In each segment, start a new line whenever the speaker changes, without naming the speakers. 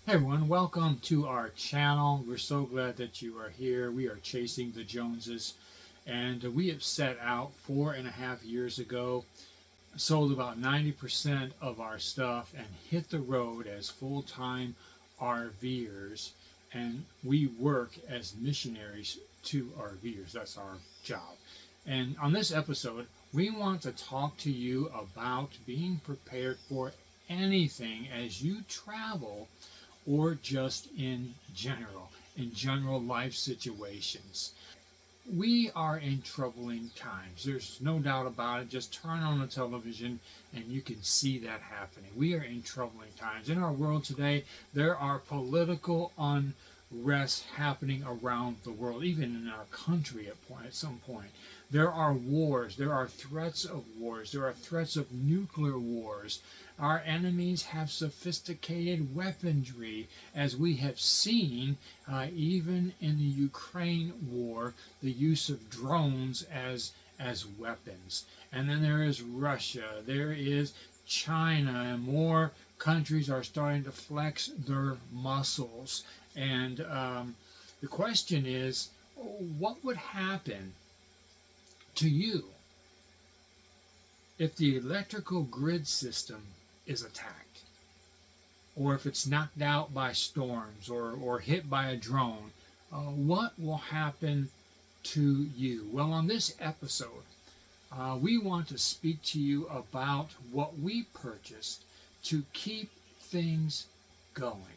Hey everyone, welcome to our channel. We're so glad that you are here. We are chasing the Joneses, and we have set out 4.5 years ago, sold about 90% of our stuff, and hit the road as full-time RVers. And we work as missionaries to RVers. That's our job. And on this episode, we want to talk to you about being prepared for anything as you travel or just in general life situations. We are in troubling times. There's no doubt about it. Just turn on the television and you can see that happening. We are in troubling times. In our world today, there are political unrest happening around the world, even in our country at some point. There are wars. There are threats of wars. There are threats of nuclear wars. Our enemies have sophisticated weaponry, as we have seen even in the Ukraine war, the use of drones as weapons. And then there is Russia, there is China, and more countries are starting to flex their muscles. And the question is, what would happen to you if the electrical grid system is attacked, or if it's knocked out by storms or hit by a drone? What will happen to you? Well, on this episode, we want to speak to you about what we purchased to keep things going,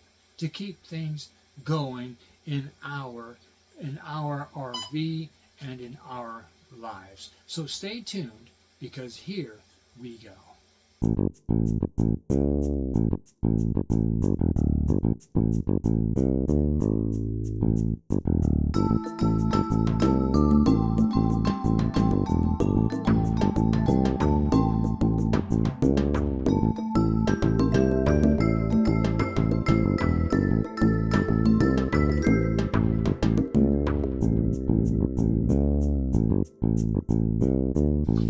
in our RV and in our lives. So stay tuned, because here we go.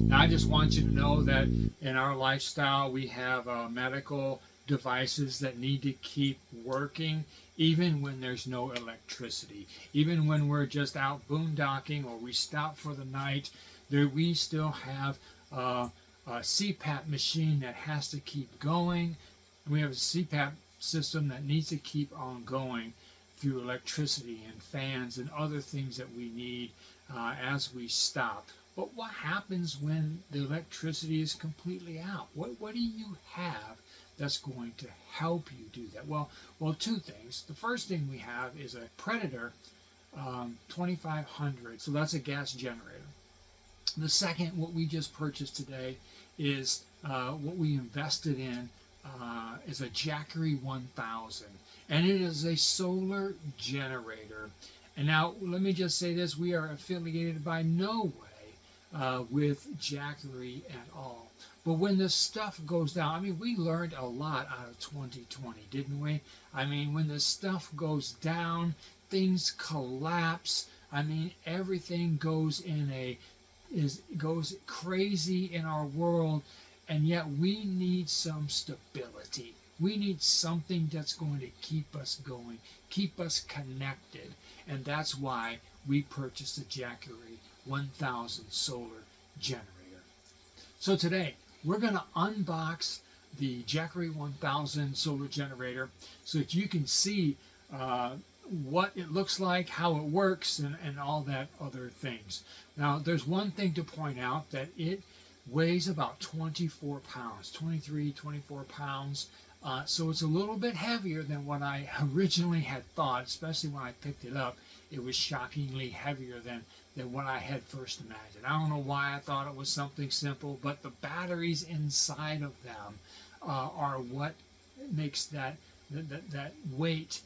Now, I just want you to know that in our lifestyle, we have medical devices that need to keep working even when there's no electricity. Even when we're just out boondocking or we stop for the night, we still have a CPAP machine that has to keep going. We have a CPAP system that needs to keep on going through electricity and fans and other things that we need as we stop. But what happens when the electricity is completely out? What do you have that's going to help you do that? Well, two things. The first thing we have is a Predator 2500. So that's a gas generator. The second, what we just purchased today, is what we invested in is a Jackery 1000. And it is a solar generator. And now, let me just say this. We are affiliated by no way with Jackery at all. But when this stuff goes down, I mean, we learned a lot out of 2020, didn't we? I mean, when this stuff goes down, things collapse. I mean, everything goes goes crazy in our world, and yet we need some stability. We need something that's going to keep us going, keep us connected, and that's why we purchased a Jackery 1000 solar generator. So today, we're going to unbox the Jackery 1000 solar generator so that you can see what it looks like, how it works, and all that other things. Now, there's one thing to point out, that it weighs about 24 pounds, 23, 24 pounds. So it's a little bit heavier than what I originally had thought, especially when I picked it up. It was shockingly heavier than what I had first imagined. I don't know why I thought it was something simple, but the batteries inside of them are what makes that weight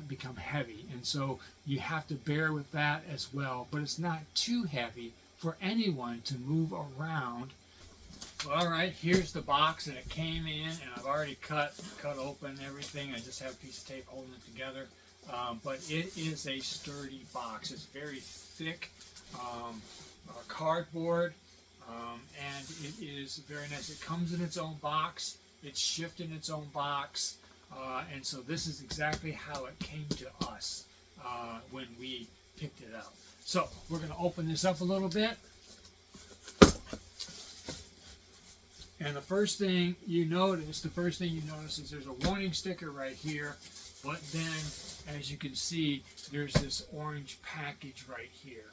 become heavy. And so you have to bear with that as well. But it's not too heavy for anyone to move around. All right, here's the box, and it came in, and I've already cut open everything. I just have a piece of tape holding it together. But it is a sturdy box. It's very thick cardboard, and it is very nice. It comes in its own box. It's shipped in its own box. And so this is exactly how it came to us when we picked it up. So we're going to open this up a little bit. And the first thing you notice is there's a warning sticker right here, but then as you can see, there's this orange package right here.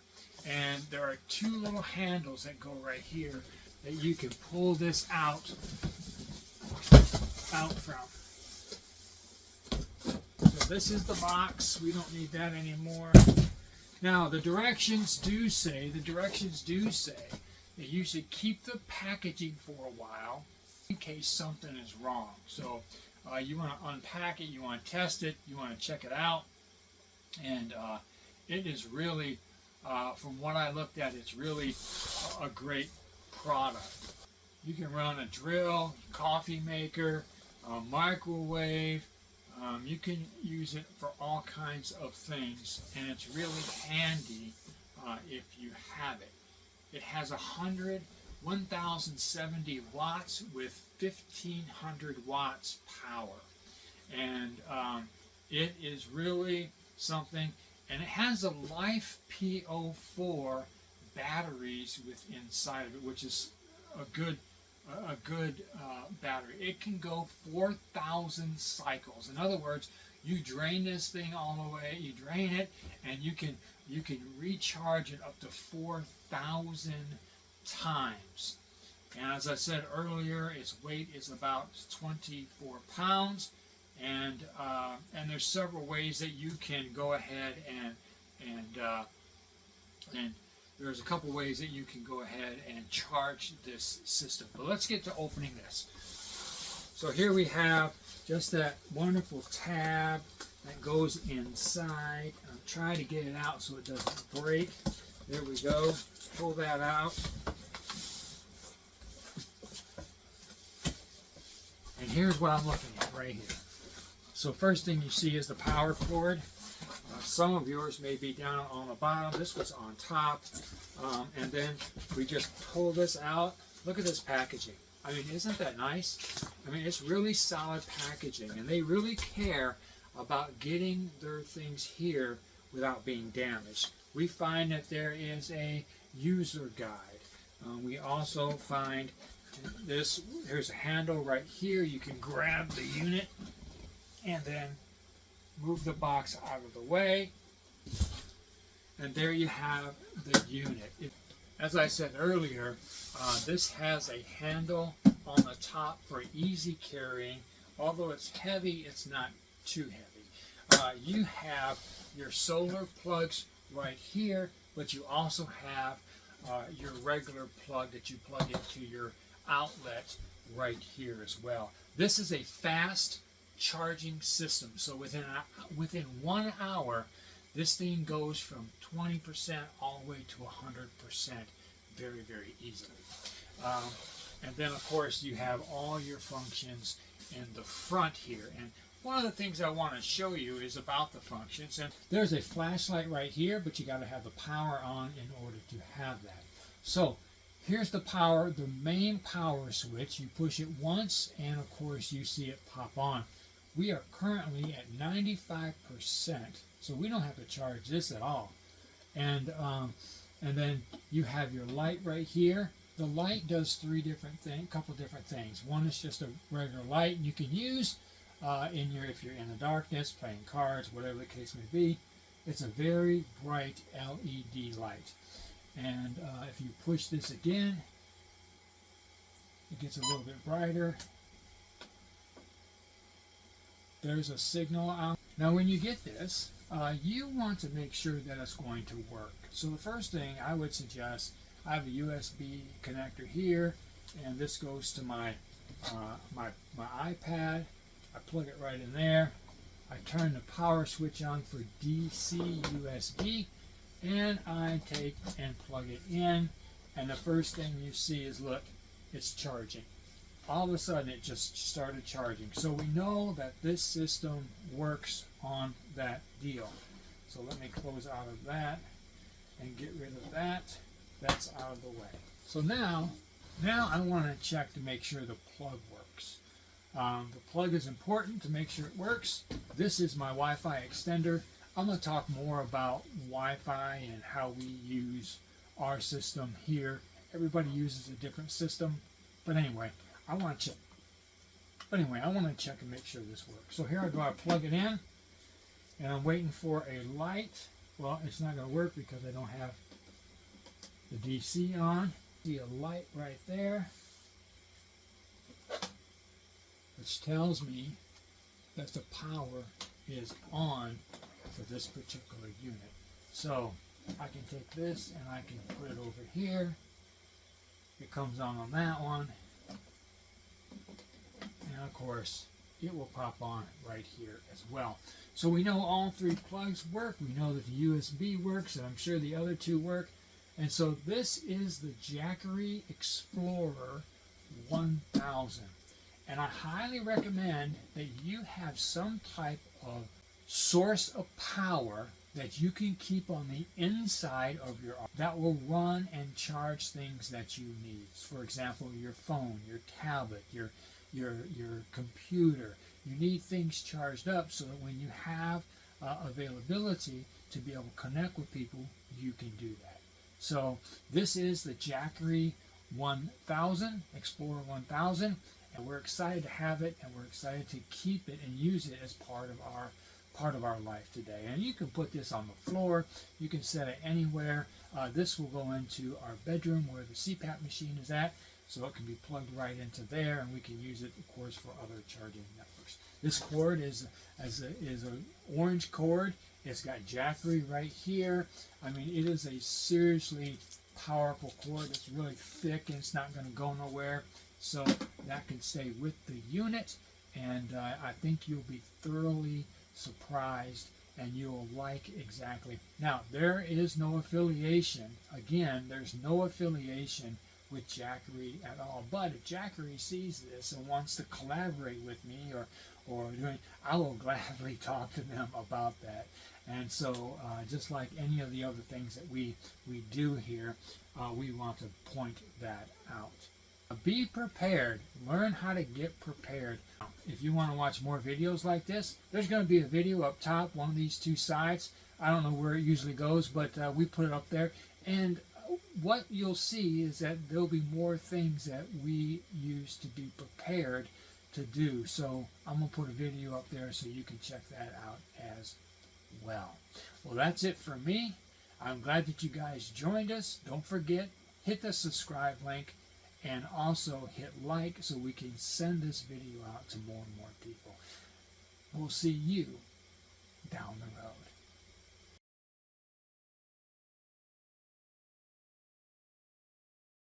And there are two little handles that go right here that you can pull this out from. So this is the box. We don't need that anymore. Now the directions do say that you should keep the packaging for a while in case something is wrong. So you want to unpack it, you want to test it, you want to check it out, and it is really, from what I looked at, it's really a great product. You can run a drill, coffee maker, a microwave. You can use it for all kinds of things, and it's really handy if you have it. It has 1,070 watts with 1,500 watts power, and it is really something. And it has a Life PO4 batteries inside of it, which is a good battery. It can go 4,000 cycles. In other words, you drain this thing all the way, you drain it, and you can recharge it up to 4,000 times. And as I said earlier, its weight is about 24 pounds. And there's several ways that you can go ahead and there's a couple ways that you can go ahead and charge this system. But let's get to opening this. So here we have just that wonderful tab that goes inside. I'm trying to get it out so it doesn't break. There we go. Pull that out. And here's what I'm looking at right here. So first thing you see is the power cord. Some of yours may be down on the bottom. This was on top. And then we just pull this out. Look at this packaging. I mean, isn't that nice? I mean, it's really solid packaging. And they really care about getting their things here without being damaged. We find that there is a user guide. We also find this. Here's a handle right here. You can grab the unit and then move the box out of the way, and there you have the unit. As I said earlier, this has a handle on the top for easy carrying. Although it's heavy, it's not too heavy. You have your solar plugs right here, but you also have your regular plug that you plug into your outlet right here as well. This is a fast charging system, so within 1 hour this thing goes from 20% all the way to 100% very, very easily. And then of course you have all your functions in the front here. And one of the things I want to show you is about the functions. And there's a flashlight right here, but you got to have the power on in order to have that. So here's the power, the main power switch. You push it once and of course you see it pop on. We are currently at 95%, so we don't have to charge this at all. And then you have your light right here. The light does a couple different things. One is just a regular light you can use if you're in the darkness, playing cards, whatever the case may be. It's a very bright LED light. And if you push this again, it gets a little bit brighter. There's a signal out. Now when you get this, you want to make sure that it's going to work. So the first thing I would suggest, I have a USB connector here, and this goes to my iPad. I plug it right in there. I turn the power switch on for DC USB, and I take and plug it in, and the first thing you see is, look, it's charging. All of a sudden it just started charging. So we know that this system works on that deal. So let me close out of that and get rid of that. That's out of the way. So now I want to check to make sure the plug works. The plug is important to make sure it works. This is my Wi-Fi extender. I'm going to talk more about Wi-Fi and how we use our system here. Everybody uses a different system, but anyway, I want to check. And make sure this works. So here I go. I plug it in, and I'm waiting for a light. Well, it's not going to work because I don't have the DC on. See a light right there, which tells me that the power is on for this particular unit. So I can take this and I can put it over here. It comes on that one, and of course it will pop on right here as well. So we know all three plugs work. We know that the USB works, and I'm sure the other two work. And so this is the Jackery Explorer 1000. And I highly recommend that you have some type of source of power that you can keep on the inside of your arm that will run and charge things that you need. For example, your phone, your tablet, your computer. You need things charged up so that when you have availability to be able to connect with people, you can do that. So this is the Jackery 1000, Explorer 1000, and we're excited to have it, and we're excited to keep it and use it as part of our life today. And you can put this on the floor, you can set it anywhere. This will go into our bedroom where the CPAP machine is at, so it can be plugged right into there, and we can use it, of course, for other charging networks. This cord is an orange cord. It's got Jackery right here. I mean, it is a seriously powerful cord. It's really thick, and it's not going to go nowhere. So that can stay with the unit, and I think you'll be thoroughly surprised, and you'll like exactly. Now, there is no affiliation. Again, there's no affiliation with Jackery at all. But if Jackery sees this and wants to collaborate with me or doing, I will gladly talk to them about that. And so just like any of the other things that we do here, we want to point that out. Be prepared. Learn how to get prepared. If you want to watch more videos like this, there's going to be a video up top, one of these two sides. I don't know where it usually goes, but we put it up there. And what you'll see is that there'll be more things that we use to be prepared to do. So I'm going to put a video up there so you can check that out as well. Well, that's it for me. I'm glad that you guys joined us. Don't forget, hit the subscribe link, and also hit like so we can send this video out to more and more people. We'll see you down the road.